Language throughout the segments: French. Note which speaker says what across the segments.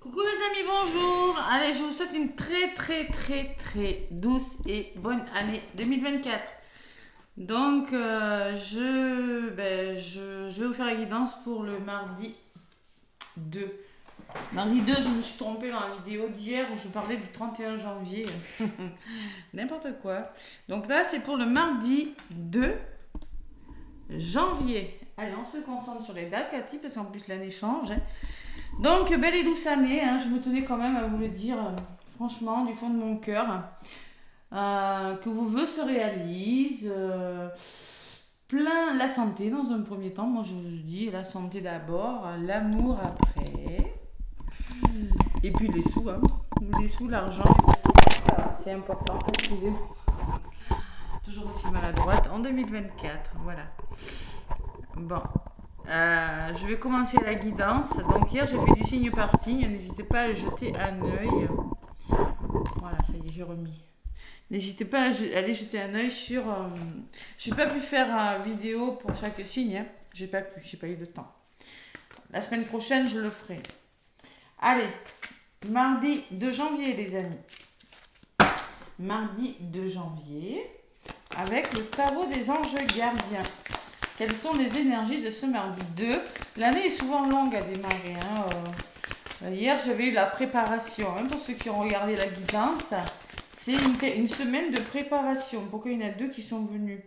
Speaker 1: Coucou les amis, bonjour. Allez, je vous souhaite une très douce et bonne année 2024. Donc, je vais vous faire la guidance pour le mardi 2. Mardi 2, je me suis trompée dans la vidéo d'hier où je parlais du 31 janvier. N'importe quoi. Donc là, c'est pour le mardi 2 janvier. Allez, on se concentre sur les dates, Cathy, parce qu'en plus l'année change. Donc, belle et douce année, je me tenais quand même à vous le dire, franchement, du fond de mon cœur, que vos vœux se réalisent, plein la santé dans un premier temps, moi je vous dis la santé d'abord, l'amour après, et puis les sous, l'argent, c'est important, excusez-moi, toujours aussi maladroite en 2024, voilà. Bon. Je vais commencer la guidance. Donc hier j'ai fait du signe par signe. N'hésitez pas à le jeter un œil. Voilà, ça y est, j'ai remis. N'hésitez pas à aller jeter un œil sur. J'ai pas pu faire une vidéo pour chaque signe. J'ai pas eu de temps. La semaine prochaine je le ferai. Allez, mardi 2 janvier les amis. Mardi 2 janvier avec le tarot des anges gardiens. Quelles sont les énergies de ce mardi 2? L'année est souvent longue à démarrer. Hier, j'avais eu la préparation. Pour ceux qui ont regardé la guidance, c'est une semaine de préparation. Pourquoi il y en a deux qui sont venus?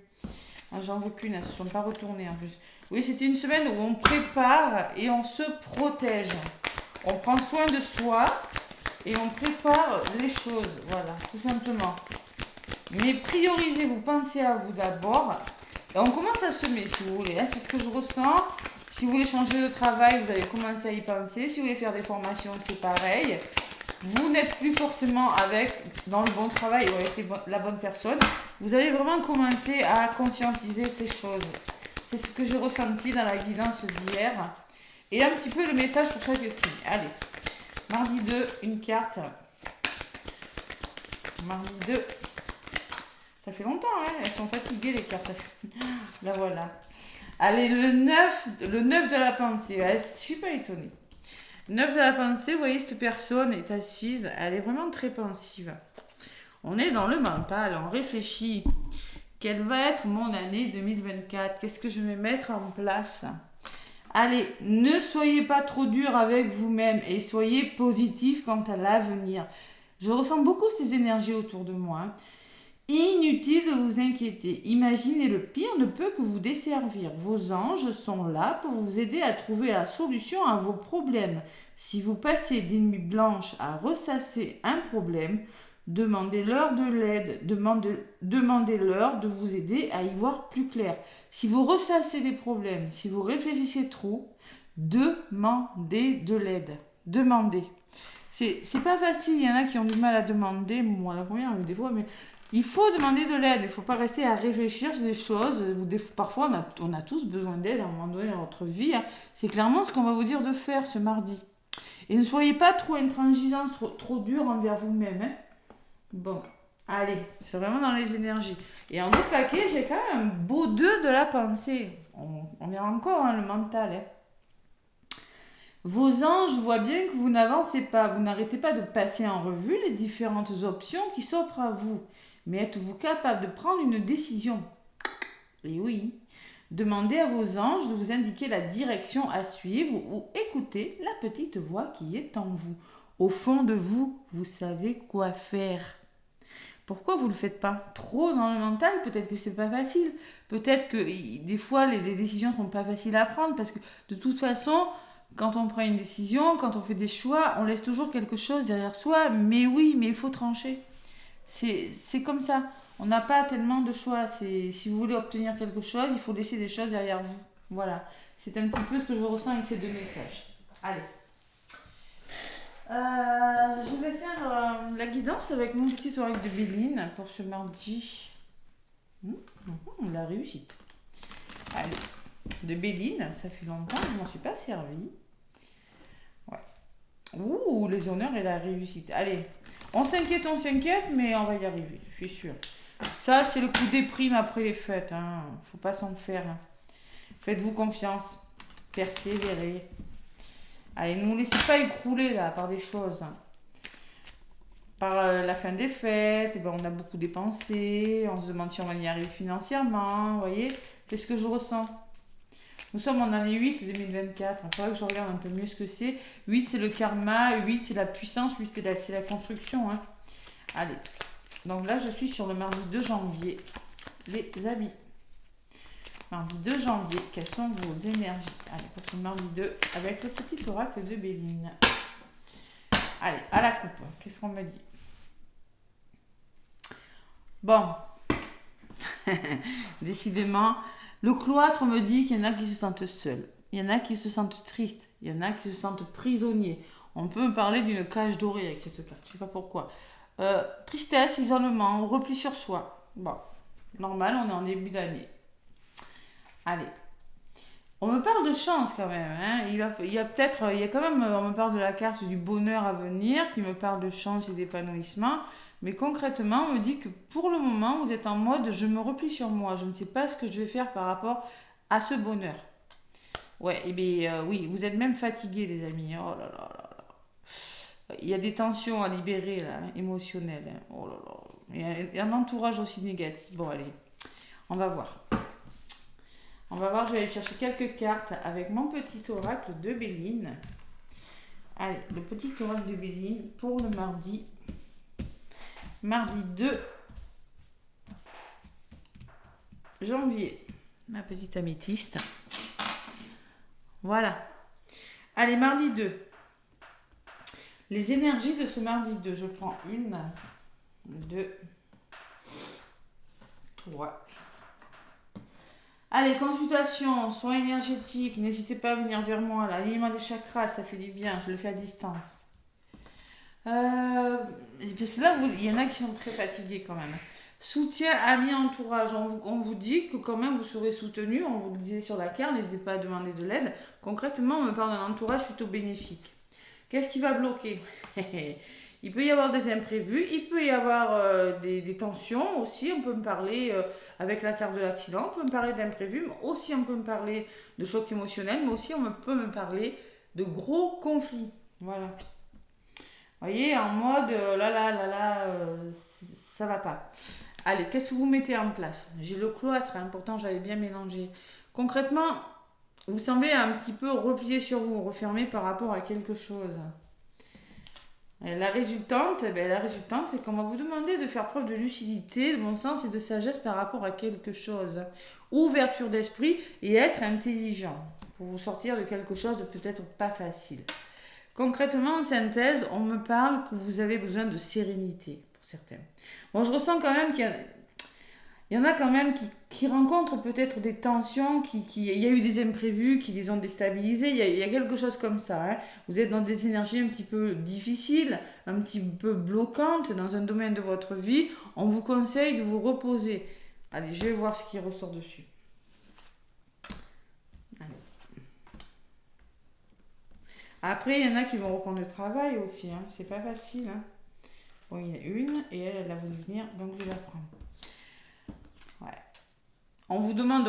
Speaker 1: J'en veux qu'une, elles ne se sont pas retournées en plus. Oui, c'était une semaine où on prépare et on se protège. On prend soin de soi et on prépare les choses. Voilà, tout simplement. Mais priorisez, vous pensez à vous d'abord. Et on commence à semer si vous voulez, c'est ce que je ressens. Si vous voulez changer de travail, vous allez commencer à y penser. Si vous voulez faire des formations, c'est pareil. Vous n'êtes plus forcément dans le bon travail ou avec la bonne personne. Vous allez vraiment commencer à conscientiser ces choses. C'est ce que j'ai ressenti dans la guidance d'hier. Et un petit peu le message pour chaque signe. Allez, mardi 2, une carte. Mardi 2. Ça fait longtemps, elles sont fatiguées les cartes. Là voilà. Allez, le 9 de la pensée. Je ne suis pas étonnée. 9 de la pensée, vous voyez, cette personne est assise. Elle est vraiment très pensive. On est dans le mental, on réfléchit. Quelle va être mon année 2024? Qu'est-ce que je vais mettre en place? Allez, ne soyez pas trop dur avec vous-même et soyez positif quant à l'avenir. Je ressens beaucoup ces énergies autour de moi. Inutile de vous inquiéter. Imaginez le pire ne peut que vous desservir. Vos anges sont là pour vous aider à trouver la solution à vos problèmes. Si vous passez des nuits blanches à ressasser un problème, demandez-leur de l'aide. Demandez-leur de vous aider à y voir plus clair. Si vous ressassez des problèmes, si vous réfléchissez trop, demandez de l'aide. Demandez. C'est pas facile. Il y en a qui ont du mal à demander. Moi, la première, des fois, mais il faut demander de l'aide, il ne faut pas rester à réfléchir sur des choses. Parfois, on a tous besoin d'aide à un moment donné dans notre vie. C'est clairement ce qu'on va vous dire de faire ce mardi. Et ne soyez pas trop intransigeants, trop dur envers vous-même. Bon, allez, c'est vraiment dans les énergies. Et en autre paquet, j'ai quand même un beau 2 de la pensée. On est encore le mental. Vos anges voient bien que vous n'avancez pas. Vous n'arrêtez pas de passer en revue les différentes options qui s'offrent à vous. Mais êtes-vous capable de prendre une décision? Et oui. Demandez à vos anges de vous indiquer la direction à suivre ou écoutez la petite voix qui est en vous. Au fond de vous, vous savez quoi faire. Pourquoi vous ne le faites pas? Trop dans le mental, peut-être que c'est pas facile. Peut-être que des fois, les décisions sont pas faciles à prendre parce que de toute façon, quand on prend une décision, quand on fait des choix, on laisse toujours quelque chose derrière soi. Mais oui, mais il faut trancher. C'est comme ça. On n'a pas tellement de choix. Si vous voulez obtenir quelque chose, il faut laisser des choses derrière vous. Voilà. C'est un petit peu ce que je ressens avec ces deux messages. Allez. Je vais faire la guidance avec mon petit oracle de Béline pour ce mardi. La réussite. Allez. De Béline, ça fait longtemps que je ne m'en suis pas servi. Ouais. Ouh, les honneurs et la réussite. Allez. On s'inquiète, mais on va y arriver, je suis sûre. Ça, c'est le coup des primes après les fêtes. Faut pas s'en faire. Faites-vous confiance. Persévérez. Allez, ne vous laissez pas écrouler là par des choses. Par la fin des fêtes, eh ben, on a beaucoup dépensé, on se demande si on va y arriver financièrement, vous voyez, c'est ce que je ressens. Nous sommes en année 8 2024, il faudrait que je regarde un peu mieux ce que c'est. 8 c'est le karma, 8 c'est la puissance, 8 c'est la construction. Hein. Allez, donc là je suis sur le mardi 2 janvier, les amis. Mardi 2 janvier, quelles sont vos énergies? Allez, pour ce mardi 2, avec le petit oracle de Béline. Allez, à la coupe, qu'est-ce qu'on me dit? Bon, décidément, le cloître me dit qu'il y en a qui se sentent seuls, il y en a qui se sentent tristes, il y en a qui se sentent prisonniers. On peut me parler d'une cage dorée avec cette carte, je ne sais pas pourquoi. Tristesse, isolement, repli sur soi. Bon, normal, on est en début d'année. Allez. On me parle de chance quand même. Hein. Il y a quand même, on me parle de la carte du bonheur à venir, qui me parle de chance et d'épanouissement. Mais concrètement, on me dit que pour le moment, vous êtes en mode je me replie sur moi. Je ne sais pas ce que je vais faire par rapport à ce bonheur. Ouais, et bien oui, vous êtes même fatigués, les amis. Oh là là là là. Il y a des tensions à libérer, là, émotionnelles. Hein. Oh là là. Il y a un entourage aussi négatif. Bon, allez, on va voir. On va voir, je vais aller chercher quelques cartes avec mon petit oracle de Béline. Allez, le petit oracle de Béline pour le mardi. Mardi 2 janvier. Ma petite améthyste. Voilà. Allez, mardi 2. Les énergies de ce mardi 2. Je prends 1, 2, 3. Allez, consultation, soins énergétiques, n'hésitez pas à venir vers moi. L'alignement des chakras, ça fait du bien, je le fais à distance. Parce que là, il y en a qui sont très fatigués quand même. Soutien, amis, entourage. On vous dit que quand même vous serez soutenu. On vous le disait sur la carte, n'hésitez pas à demander de l'aide. Concrètement, on me parle d'un entourage plutôt bénéfique. Qu'est-ce qui va bloquer? Il peut y avoir des imprévus, il peut y avoir des tensions aussi. On peut me parler avec la carte de l'accident, on peut me parler d'imprévus, mais aussi on peut me parler de choc émotionnel, mais aussi on peut me parler de gros conflits. Voilà. Vous voyez, en mode ça va pas. Allez, qu'est-ce que vous mettez en place? J'ai le cloître, hein, pourtant j'avais bien mélangé. Concrètement, vous semblez un petit peu replié sur vous, refermé par rapport à quelque chose. Et la résultante, c'est qu'on va vous demander de faire preuve de lucidité, de bon sens et de sagesse par rapport à quelque chose. Ouverture d'esprit et être intelligent pour vous sortir de quelque chose de peut-être pas facile. Concrètement, en synthèse, on me parle que vous avez besoin de sérénité pour certains. Bon, je ressens quand même qu'il y en a quand même qui rencontrent peut-être des tensions, il y a eu des imprévus qui les ont déstabilisés, il y a quelque chose comme ça. Hein. Vous êtes dans des énergies un petit peu difficiles, un petit peu bloquantes dans un domaine de votre vie. On vous conseille de vous reposer. Allez, je vais voir ce qui ressort dessus. Allez. Après, il y en a qui vont reprendre le travail aussi. Hein. C'est pas facile. Hein. Bon, il y en a une et elle a voulu venir, donc je vais la prendre. Ouais. On vous demande...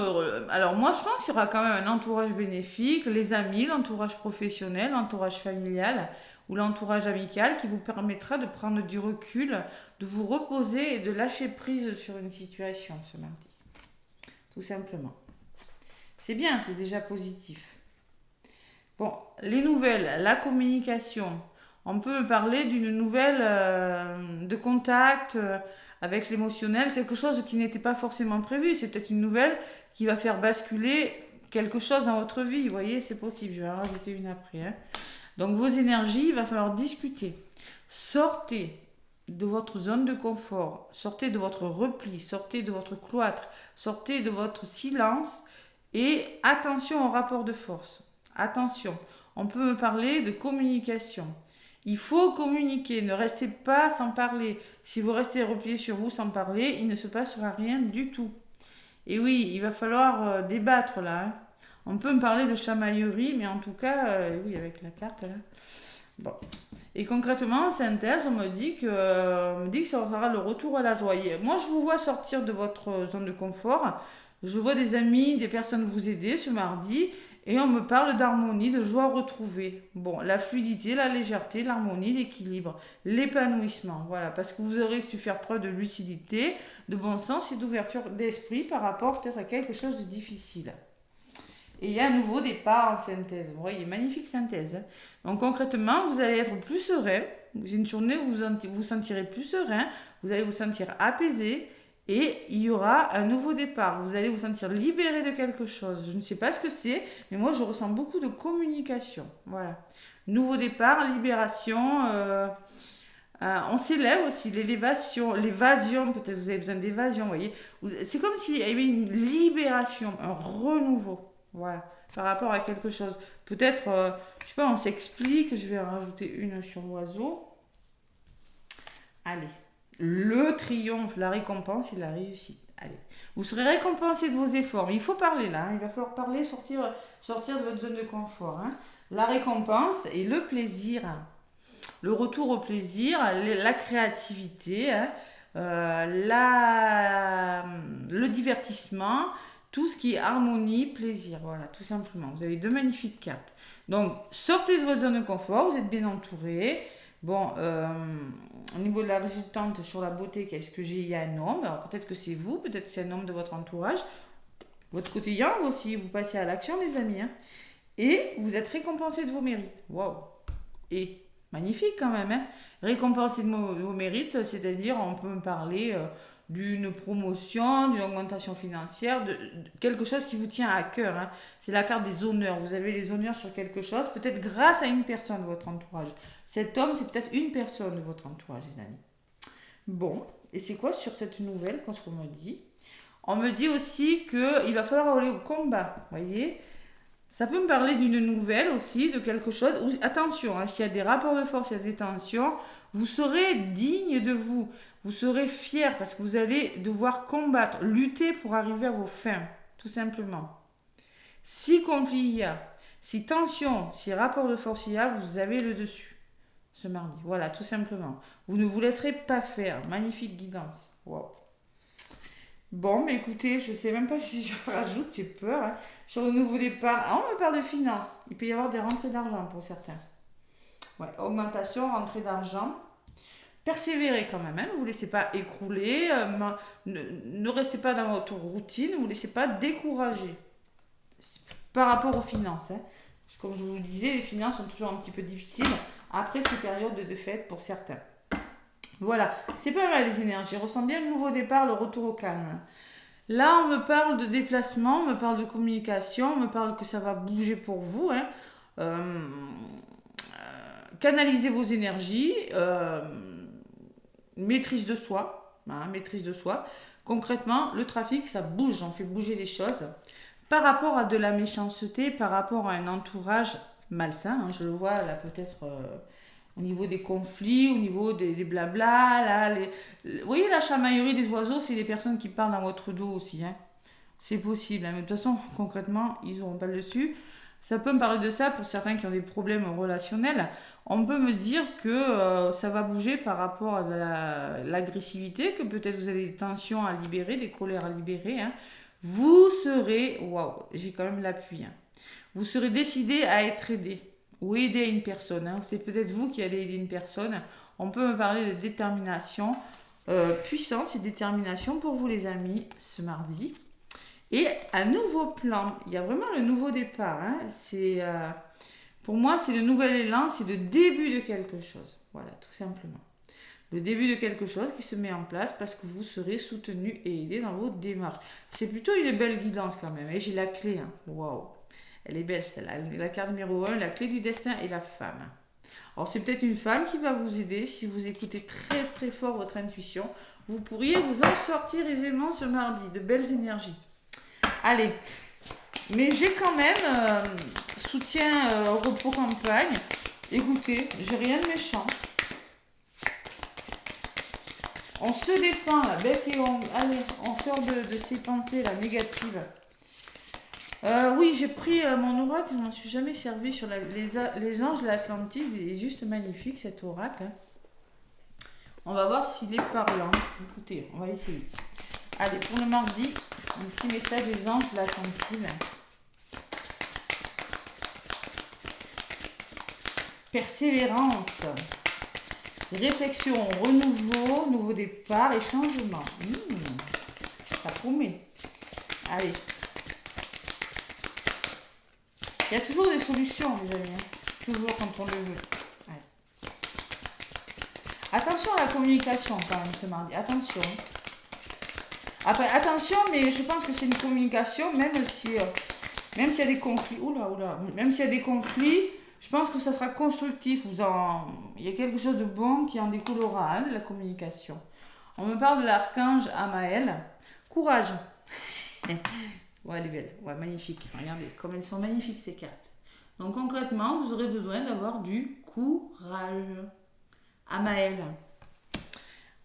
Speaker 1: Alors moi, je pense qu'il y aura quand même un entourage bénéfique, les amis, l'entourage professionnel, l'entourage familial ou l'entourage amical qui vous permettra de prendre du recul, de vous reposer et de lâcher prise sur une situation ce mardi. Tout simplement. C'est bien, c'est déjà positif. Bon, les nouvelles, la communication. On peut parler d'une nouvelle de contact... avec l'émotionnel, quelque chose qui n'était pas forcément prévu. C'est peut-être une nouvelle qui va faire basculer quelque chose dans votre vie. Vous voyez, c'est possible. Je vais en rajouter une après. Hein. Donc, vos énergies, il va falloir discuter. Sortez de votre zone de confort. Sortez de votre repli. Sortez de votre cloître. Sortez de votre silence. Et attention au rapport de force. Attention. On peut me parler de communication. Il faut communiquer, ne restez pas sans parler. Si vous restez replié sur vous sans parler, il ne se passera rien du tout. Et oui, il va falloir débattre là. Hein. On peut me parler de chamaillerie, mais en tout cas, oui, avec la carte là. Bon. Et concrètement, en synthèse, on me dit que ça sera le retour à la joie. Moi, je vous vois sortir de votre zone de confort. Je vois des amis, des personnes vous aider ce mardi. Et on me parle d'harmonie, de joie retrouvée. Bon, la fluidité, la légèreté, l'harmonie, l'équilibre, l'épanouissement. Voilà, parce que vous aurez su faire preuve de lucidité, de bon sens et d'ouverture d'esprit par rapport peut-être à quelque chose de difficile. Et il y a un nouveau départ en synthèse. Vous voyez, magnifique synthèse. Hein. Donc concrètement, vous allez être plus serein. C'est une journée où vous vous sentirez plus serein. Vous allez vous sentir apaisé. Et il y aura un nouveau départ. Vous allez vous sentir libéré de quelque chose. Je ne sais pas ce que c'est, mais moi je ressens beaucoup de communication. Voilà. Nouveau départ, libération. On s'élève aussi, l'élévation, l'évasion. Peut-être vous avez besoin d'évasion, vous voyez. C'est comme s'il y avait une libération, un renouveau. Voilà, par rapport à quelque chose. Peut-être, je sais pas, on s'explique. Je vais en rajouter une sur l'oiseau. Allez. Le triomphe, la récompense et la réussite. Allez. Vous serez récompensé de vos efforts. Mais il faut parler là. Hein. Il va falloir parler, sortir de votre zone de confort. Hein. La récompense et le plaisir. Le retour au plaisir, la créativité, hein, le divertissement. Tout ce qui est harmonie, plaisir, voilà, tout simplement. Vous avez deux magnifiques cartes. Donc, sortez de votre zone de confort, vous êtes bien entouré. Bon, au niveau de la résultante sur la beauté, qu'est-ce que j'ai? Il y a un homme. Alors, peut-être que c'est vous, peut-être que c'est un homme de votre entourage. Votre côté yang aussi, vous passez à l'action, les amis. Hein. Et vous êtes récompensé de vos mérites. Waouh! Et magnifique quand même. Hein. Récompensé de vos mérites, c'est-à-dire, on peut me parler... d'une promotion, d'une augmentation financière, de quelque chose qui vous tient à cœur. Hein. C'est la carte des honneurs. Vous avez les honneurs sur quelque chose, peut-être grâce à une personne de votre entourage. Cet homme, c'est peut-être une personne de votre entourage, les amis. Bon, et c'est quoi sur cette nouvelle, qu'est-ce qu'on me dit? On me dit aussi qu'il va falloir aller au combat, vous voyez. Ça peut me parler d'une nouvelle aussi, de quelque chose. Où, attention, hein, s'il y a des rapports de force, il y a des tensions, vous serez digne de vous. Vous serez fier parce que vous allez devoir combattre, lutter pour arriver à vos fins, tout simplement. Si conflit il y a, si tension, si rapport de force il y a, vous avez le dessus ce mardi. Voilà, tout simplement. Vous ne vous laisserez pas faire. Magnifique guidance. Wow. Bon, mais écoutez, je ne sais même pas si je rajoute, j'ai peur. Hein. Sur le nouveau départ, on me parle de finances. Il peut y avoir des rentrées d'argent pour certains. Ouais, augmentation, rentrée d'argent. Persévérez quand même, hein, ne vous laissez pas écrouler, ne restez pas dans votre routine, ne vous laissez pas décourager par rapport aux finances. Hein. Comme je vous le disais, les finances sont toujours un petit peu difficiles après ces périodes de fête pour certains. Voilà, c'est pas mal les énergies, je ressens bien le nouveau départ, le retour au calme. Là, on me parle de déplacement, on me parle de communication, on me parle que ça va bouger pour vous. Hein. Canalisez vos énergies. Maîtrise de soi, hein, maîtrise de soi. Concrètement, le trafic, ça bouge, on fait bouger les choses. Par rapport à de la méchanceté, par rapport à un entourage malsain, hein, je le vois là peut-être au niveau des conflits, au niveau des blabla, là, vous voyez la chamaillerie des oiseaux, c'est des personnes qui parlent dans votre dos aussi. Hein. C'est possible, hein, mais de toute façon, concrètement, ils n'auront pas le dessus. Ça peut me parler de ça pour certains qui ont des problèmes relationnels. On peut me dire que ça va bouger par rapport à l'agressivité, que peut-être vous avez des tensions à libérer, des colères à libérer. Hein. Vous serez, waouh, j'ai quand même l'appui. Hein. Vous serez décidé à être aidé ou aider une personne. Hein. C'est peut-être vous qui allez aider une personne. On peut me parler de détermination, puissance et détermination pour vous les amis ce mardi. Et un nouveau plan, il y a vraiment le nouveau départ. Hein. Pour moi, c'est le nouvel élan, c'est le début de quelque chose. Voilà, tout simplement. Le début de quelque chose qui se met en place parce que vous serez soutenu et aidé dans vos démarches. C'est plutôt une belle guidance quand même. Et j'ai la clé. Hein. Waouh, elle est belle celle-là. La carte numéro 1, la clé du destin et la femme. Alors c'est peut-être une femme qui va vous aider si vous écoutez très très fort votre intuition. Vous pourriez vous en sortir aisément ce mardi. De belles énergies. Allez, mais j'ai quand même soutien repos campagne. Écoutez, j'ai rien de méchant. On se défend là, bec et ongle. Allez, on sort de ces pensées là négatives. Oui, j'ai pris mon oracle, je ne m'en suis jamais servi sur les anges de l'Atlantide. Il est juste magnifique cet oracle. Hein. On va voir s'il est parlant. Écoutez, on va essayer. Allez, pour le mardi, un petit message des anges de l'Atlantide. persévérance, réflexion, renouveau, nouveau départ et changement. Ça promet. Allez. Il y a toujours des solutions, les amis. Toujours quand on le veut. Allez. Attention à la communication quand même ce mardi. Attention. Après, attention, mais je pense que c'est une communication, même s'il y a des conflits. Même s'il y a des conflits, je pense que ça sera constructif. Il y a quelque chose de bon qui en découlera, hein, de la communication. On me parle de l'archange Amaël. Courage. Ouais, elle est belle. Ouais, magnifique. Regardez comme elles sont magnifiques ces cartes. Donc concrètement, vous aurez besoin d'avoir du courage. Amaël.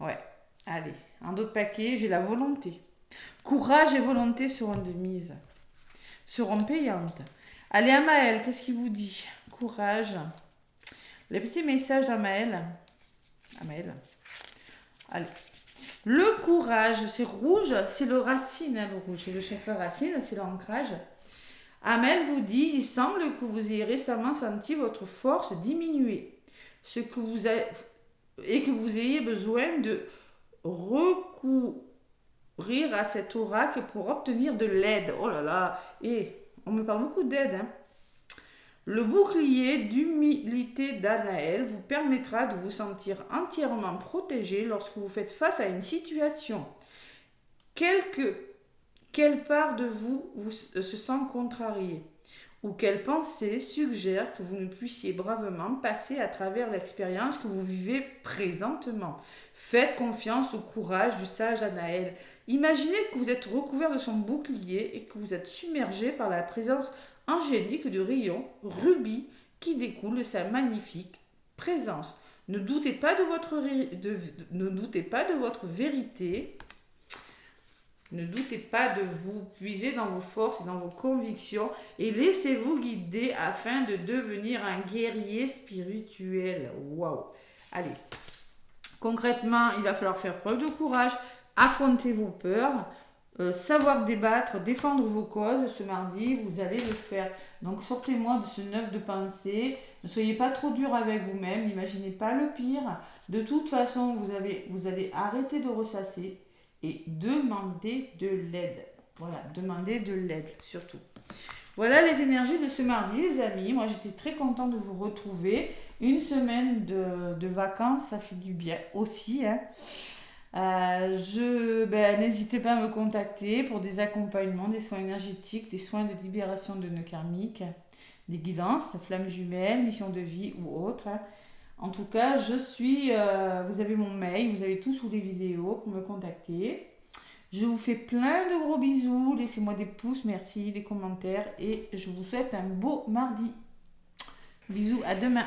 Speaker 1: Ouais. Allez. Un d'autres paquets, j'ai la volonté. Courage et volonté seront de mise. Seront payantes. Allez, Amaël, qu'est-ce qu'il vous dit? Courage. Les petits messages d'Amaël. Amaël. Allez. Le courage, c'est rouge, c'est le racine, hein, le rouge. C'est le chakra racine, c'est l'ancrage. Amaël vous dit, il semble que vous ayez récemment senti votre force diminuer. Et que vous ayez besoin de recourir à cet oracle pour obtenir de l'aide. Oh là là, et on me parle beaucoup d'aide. Hein. Le bouclier d'humilité d'Anaël vous permettra de vous sentir entièrement protégé lorsque vous faites face à une situation. Quelle part de vous se sent contrariée ou quelle pensée suggère que vous ne puissiez bravement passer à travers l'expérience que vous vivez présentement. Faites confiance au courage du sage Anaël. Imaginez que vous êtes recouvert de son bouclier et que vous êtes submergé par la présence angélique du rayon rubis qui découle de sa magnifique présence. Ne doutez pas de votre vérité. Ne doutez pas de vous puiser dans vos forces et dans vos convictions et laissez-vous guider afin de devenir un guerrier spirituel. Waouh! Allez, concrètement, il va falloir faire preuve de courage, affronter vos peurs, savoir débattre, défendre vos causes. Ce mardi, vous allez le faire. Donc, sortez-moi de ce neuf de pensée. Ne soyez pas trop dur avec vous-même. N'imaginez pas le pire. De toute façon, vous allez arrêter de ressasser et demander de l'aide. Voilà, demander de l'aide surtout. Voilà les énergies de ce mardi, les amis. Moi, j'étais très contente de vous retrouver. Une semaine de vacances, ça fait du bien aussi, hein. N'hésitez pas à me contacter pour des accompagnements, des soins énergétiques, des soins de libération de nœuds karmiques, des guidances, flammes jumelles, mission de vie ou autre. En tout cas, vous avez mon mail, vous avez tout sous les vidéos pour me contacter. Je vous fais plein de gros bisous, laissez-moi des pouces, merci, des commentaires et je vous souhaite un beau mardi. Bisous, à demain.